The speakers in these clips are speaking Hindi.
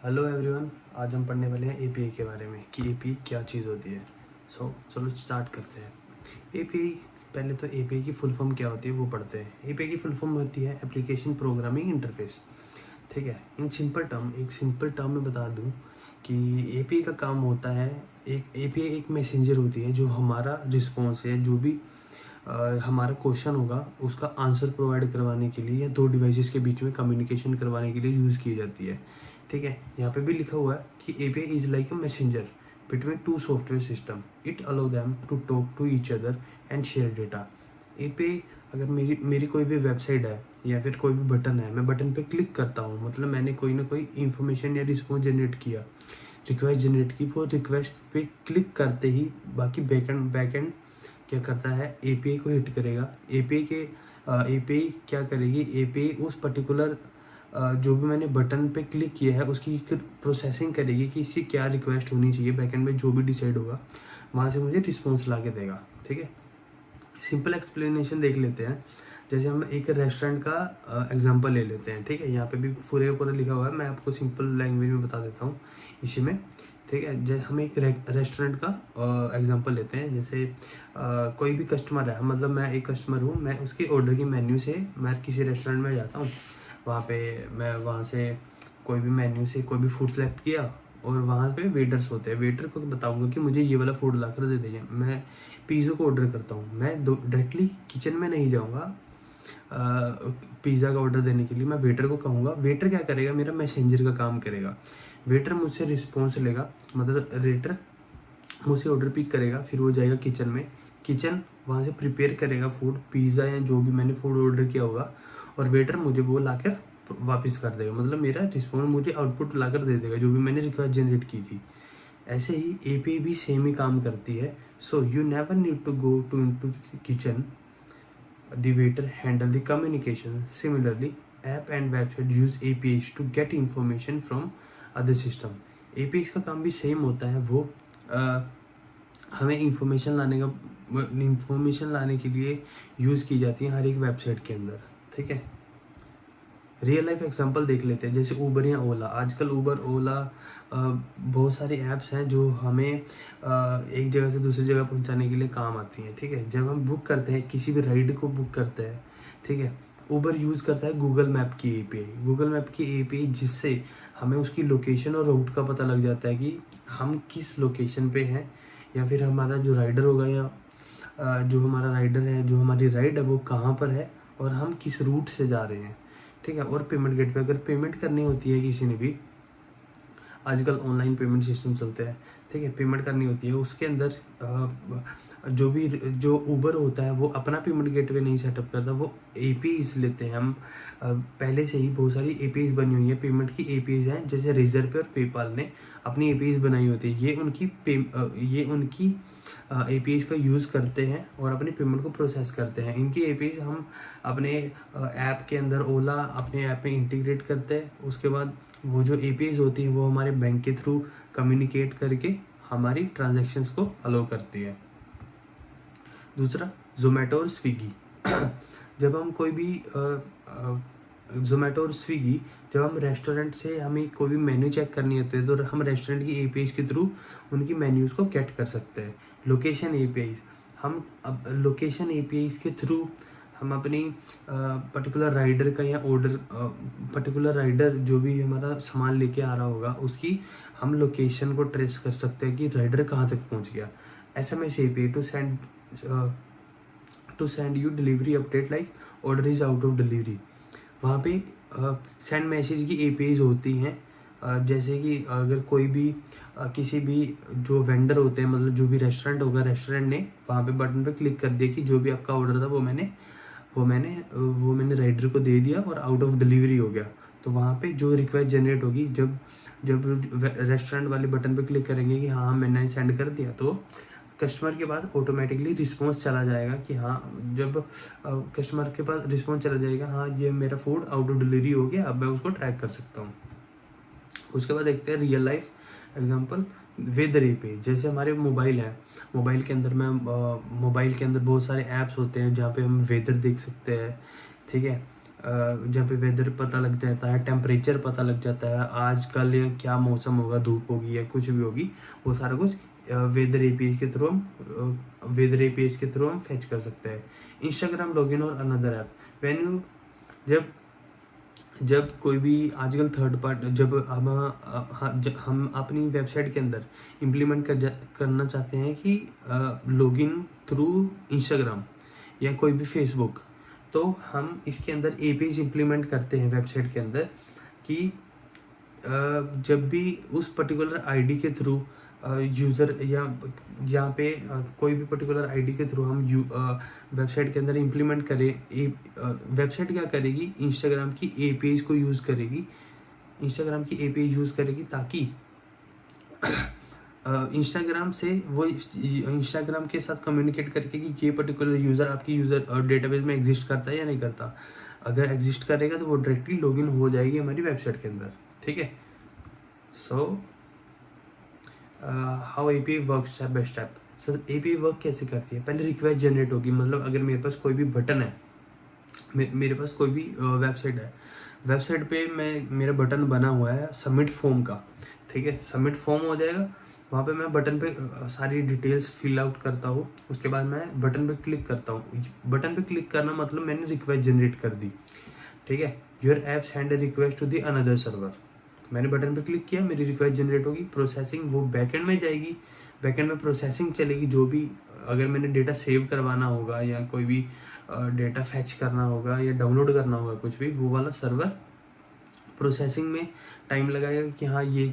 हेलो एवरीवन, आज हम पढ़ने वाले हैं एपीआई के बारे में कि एपीआई क्या चीज़ होती है। चलो स्टार्ट करते हैं। एपीआई, पहले तो एपीआई की फुल फॉर्म क्या होती है वो पढ़ते हैं। एपीआई की फुल फॉर्म होती है एप्लीकेशन प्रोग्रामिंग इंटरफेस। ठीक है, इन सिंपल टर्म में बता दूं कि एपीआई का काम होता है, एक एपीआई एक मैसेंजर होती है जो हमारा रिस्पॉन्स है, जो भी हमारा क्वेश्चन होगा उसका आंसर प्रोवाइड करवाने के लिए या दो डिवाइसेस के बीच में कम्युनिकेशन करवाने के लिए यूज़ की जाती है। ठीक है, यहाँ पे भी लिखा हुआ है कि API is like a messenger between two software system, it allow them to talk to each other and share data. API, अगर मेरी कोई भी वेबसाइट है या फिर कोई भी बटन है, मैं बटन पे क्लिक करता हूँ, मतलब मैंने कोई ना कोई इन्फॉर्मेशन या रिस्पॉन्स जनरेट किया, रिक्वेस्ट जनरेट की, वो रिक्वेस्ट पे क्लिक करते ही बाकी बैकएंड क्या करता है, एपीआई को हिट करेगा। एपीआई क्या करेगी, एपीआई उस पर्टिकुलर जो भी मैंने बटन पे क्लिक किया है उसकी प्रोसेसिंग करेगी कि इसकी क्या रिक्वेस्ट होनी चाहिए, बैकएंड में जो भी डिसाइड होगा वहाँ से मुझे रिस्पॉन्स ला के देगा। ठीक है, सिंपल एक्सप्लेनेशन देख लेते हैं। जैसे हम एक रेस्टोरेंट का एग्जांपल ले लेते हैं। ठीक है, यहाँ पे भी पूरे का पूरा लिखा हुआ है, मैं आपको सिंपल लैंग्वेज में बता देता हूँ इसी में। ठीक है, जैसे हम एक रेस्टोरेंट का एग्जांपल लेते हैं। जैसे कोई भी कस्टमर है, मतलब मैं एक कस्टमर हूँ, मैं उसके ऑर्डर की मेन्यू से मैं किसी रेस्टोरेंट में जाता हूँ, वहाँ पे मैं वहाँ से कोई भी मेन्यू से कोई भी फूड सेलेक्ट किया और वहाँ पे वेटर्स होते हैं, वेटर को बताऊंगा कि मुझे ये वाला फूड ला कर दे दीजिए। मैं पिज़्ज़ा को ऑर्डर करता हूँ, मैं डायरेक्टली किचन में नहीं जाऊँगा पिज़्ज़ा का ऑर्डर देने के लिए, मैं वेटर को कहूँगा। वेटर क्या करेगा, मेरा मैसेंजर का काम करेगा। वेटर मुझसे रिस्पॉन्स लेगा, मतलब वेटर मुझसे ऑर्डर पिक करेगा, फिर वो जाएगा किचन में, किचन वहाँ से प्रिपेयर करेगा फूड, पिज़्ज़ा या जो भी मैंने फूड ऑर्डर किया होगा, और वेटर मुझे वो लाकर वापस कर देगा, मतलब मेरा रिस्पॉन्स मुझे आउटपुट लाकर दे देगा जो भी मैंने रिक्वेस्ट जनरेट की थी। ऐसे ही एपीआई भी सेम ही काम करती है। So you never need to go to into kitchen, the waiter handle the communication. Similarly, app and website use APIs to get information from other system. APIs का काम भी सेम होता है, वो हमें इंफॉर्मेशन लाने के लिए यूज़ की जाती है हर एक वेबसाइट के अंदर। ठीक है, रियल लाइफ एग्जांपल देख लेते हैं। जैसे ऊबर या ओला, आजकल ऊबर ओला बहुत सारी ऐप्स हैं जो हमें एक जगह से दूसरी जगह पहुंचाने के लिए काम आती हैं। ठीक है, जब हम बुक करते हैं, किसी भी राइड को बुक करते हैं, ठीक है, ऊबर यूज़ करता है गूगल मैप की एपीआई, जिससे हमें उसकी लोकेशन और रूट का पता लग जाता है कि हम किस लोकेशन पे हैं, या फिर हमारा जो राइडर होगा या जो हमारा राइडर है, जो हमारी राइड है वो कहाँ पर है और हम किस रूट से जा रहे हैं। ठीक है, और पेमेंट गेटवे, अगर पेमेंट करनी होती है किसी ने भी, आजकल ऑनलाइन पेमेंट सिस्टम चलते हैं। ठीक है, पेमेंट करनी होती है, उसके अंदर जो ऊबर होता है वो अपना पेमेंट गेटवे नहीं सेटअप करता, वो एपीआईज लेते हैं हम। पहले से ही बहुत सारी एपीआईज बनी हुई है, पेमेंट की एपीआईज हैं, जैसे रेजर पे और पेपाल ने अपनी एपीआईज बनाई होती है। ये उनकी एपीआईज का यूज़ करते हैं और अपनी पेमेंट को प्रोसेस करते हैं। इनकी एपीआईज हम अपने ऐप के अंदर, ओला अपने ऐप में इंटीग्रेट करते हैं। उसके बाद वो जो एपीआईज होती हैं वो हमारे बैंक के थ्रू कम्युनिकेट करके हमारी ट्रांजैक्शंस को अलाउ करती है। दूसरा, जोमेटो और स्विगी जब हम कोई भी जोमेटो और स्विगी, जब हम रेस्टोरेंट से हमें कोई भी मेन्यू चेक करनी होती है तो हम रेस्टोरेंट की एपीआईज के थ्रू उनकी मेन्यूज़ को गेट कर सकते हैं। लोकेशन एपीआईज, हम अब लोकेशन एपीआईज के थ्रू हम अपनी पर्टिकुलर राइडर का या ऑर्डर, पर्टिकुलर राइडर जो भी हमारा सामान लेके आ रहा होगा उसकी हम लोकेशन को ट्रेस कर सकते हैं कि राइडर कहाँ तक पहुँच गया। SMS API to send you delivery update like order is out of delivery. वहाँ पे सेंड मैसेज की एपीआईज होती हैं। जैसे कि अगर कोई भी किसी भी जो वेंडर होते हैं, मतलब जो भी रेस्टोरेंट होगा, रेस्टोरेंट ने वहाँ पे बटन पे क्लिक कर दिया कि जो भी आपका ऑर्डर था वो मैंने राइडर को दे दिया और आउट ऑफ डिलीवरी हो गया, तो वहाँ पे जो रिक्वेस्ट जनरेट होगी, जब रेस्टोरेंट वाले बटन पे क्लिक करेंगे कि हाँ मैंने सेंड कर दिया, तो कस्टमर के पास ऑटोमेटिकली रिस्पॉन्स चला जाएगा कि हाँ, जब कस्टमर के पास रिस्पॉन्स चला जाएगा, हाँ ये मेरा फूड आउट ऑफ डिलीवरी हो गया, अब मैं उसको ट्रैक कर सकता हूँ। उसके बाद देखते हैं real life example, weather API. जैसे हमारे मोबाइल है, मोबाइल के अंदर बहुत सारे ऐप्स होते हैं जहाँ पे हम वेदर देख सकते हैं। ठीक है, जहाँ पे वेदर पता लग जाता है, टेम्परेचर पता लग जाता है, आजकल ये क्या मौसम होगा, धूप होगी या कुछ भी होगी, वो सारा कुछ वेदर एपीआई के थ्रू हम फेच कर सकते हैं। इंस्टाग्राम लॉगिन और अनदर ऐप, व्हेन यू जब कोई भी आजकल थर्ड पार्टी, जब हम अपनी वेबसाइट के अंदर इम्प्लीमेंट करना चाहते हैं कि लॉगिन थ्रू इंस्टाग्राम या कोई भी फेसबुक, तो हम इसके अंदर एपीआई इम्प्लीमेंट करते हैं वेबसाइट के अंदर कि जब भी उस पर्टिकुलर आईडी के थ्रू यूज़र या यहाँ पे कोई भी पर्टिकुलर आईडी के थ्रू हम वेबसाइट के अंदर इम्प्लीमेंट करें, वेबसाइट क्या करेगी, इंस्टाग्राम की एपीआई को यूज़ करेगी, इंस्टाग्राम की एपीआई यूज़ करेगी ताकि इंस्टाग्राम से वो इंस्टाग्राम के साथ कम्युनिकेट करके कि ये पर्टिकुलर यूज़र आपकी यूज़र डेटाबेस में एग्जिस्ट करता है या नहीं करता। अगर एग्जिस्ट करेगा तो वो डायरेक्टली लॉगिन हो जाएगी हमारी वेबसाइट के अंदर, ठीक है। So how API work step by step. Sir API work कैसे करती है, पहले रिक्वेस्ट जनरेट होगी, मतलब अगर मेरे पास कोई भी बटन है, मेरे पास कोई भी वेबसाइट है, वेबसाइट पे मेरा बटन बना हुआ है सबमिट फॉर्म का, ठीक है, सबमिट फॉर्म हो जाएगा, वहाँ पे मैं बटन पे सारी डिटेल्स फिल आउट करता हूँ, उसके बाद मैं बटन पे क्लिक करता हूँ। बटन पे क्लिक करना मतलब मैंने रिक्वेस्ट जनरेट कर दी, ठीक है। Your app send a request to the another server, मैंने बटन पे क्लिक किया, मेरी रिक्वेस्ट जनरेट होगी, प्रोसेसिंग वो बैकएंड में जाएगी, बैकएंड में प्रोसेसिंग चलेगी, जो भी अगर मैंने डेटा सेव करवाना होगा या कोई भी डेटा फैच करना होगा या डाउनलोड करना होगा कुछ भी, वो वाला सर्वर प्रोसेसिंग में टाइम लगाएगा कि हाँ ये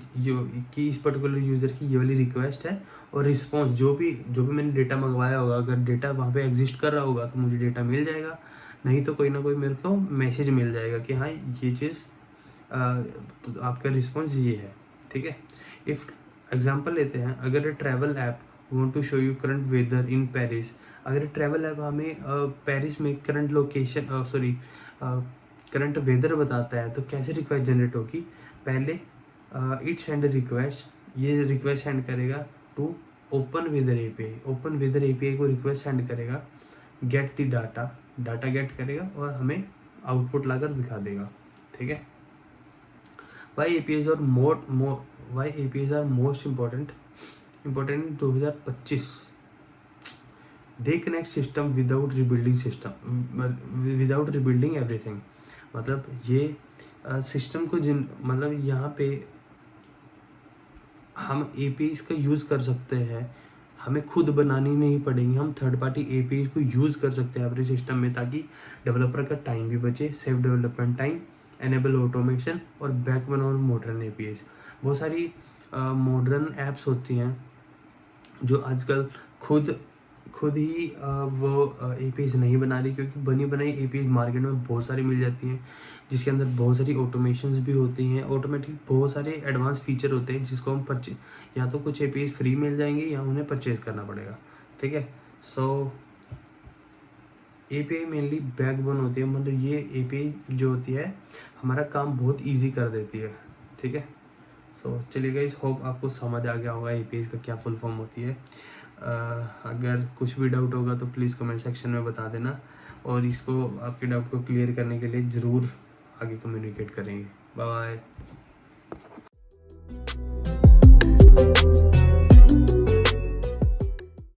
कि इस पर्टिकुलर यूज़र की ये वाली रिक्वेस्ट है, और रिस्पॉन्स जो भी मैंने डेटा मंगवाया होगा, अगर डेटा वहाँ पे एग्जिस्ट कर रहा होगा तो मुझे डेटा मिल जाएगा, नहीं तो कोई ना कोई मेरे को मैसेज मिल जाएगा कि हाँ ये चीज़ तो आपका रिस्पॉन्स ये है, ठीक है। इफ एग्जांपल लेते हैं, अगर travel app want to show you current weather in Paris, अगर ट्रैवल ऐप हमें पेरिस में करंट लोकेशन करंट वेदर बताता है, तो कैसे रिक्वेस्ट जनरेट होगी, पहले इट सेंड रिक्वेस्ट, ये रिक्वेस्ट सेंड करेगा to open weather API, open weather API को रिक्वेस्ट सेंड करेगा, गेट द डाटा गेट करेगा और हमें आउटपुट लाकर दिखा देगा, ठीक है। Why APIs are why APIs are most important in 2025? They connect system without rebuilding everything. मतलब ये सिस्टम को मतलब यहाँ पे हम APIs का यूज़ कर सकते हैं, हमें खुद बनानी नहीं पड़ेगी, हम थर्ड पार्टी APIs को यूज़ कर सकते हैं अपने सिस्टम में, ताकि डेवलपर का टाइम भी बचे, safe development time, enable automation और बैकबोन और मॉडर्न एपीआई। बहुत सारी मॉडर्न ऐप्स होती हैं जो आजकल खुद ही वो एपीआई नहीं बना रही, क्योंकि बनी बनाई एपीआई मार्केट में बहुत सारी मिल जाती हैं, जिसके अंदर बहुत सारी ऑटोमेशंस भी होती हैं, ऑटोमेटिक बहुत सारे एडवांस फीचर होते हैं जिसको हम या तो कुछ एपीआई फ्री मिल जाएंगे या उन्हें परचेज करना पड़ेगा, ठीक है। सो एपीआई मेनली बैकबोन होती है, मतलब ये एपीआई जो होती है हमारा काम बहुत इजी कर देती है, ठीक है। सो चलिए गाइस, होप आपको समझ आ गया होगा एपीआई का क्या फुल फॉर्म होती है। अगर कुछ भी डाउट होगा तो प्लीज़ कमेंट सेक्शन में बता देना, और इसको आपके डाउट को क्लियर करने के लिए ज़रूर आगे कम्युनिकेट करेंगे। Bye bye.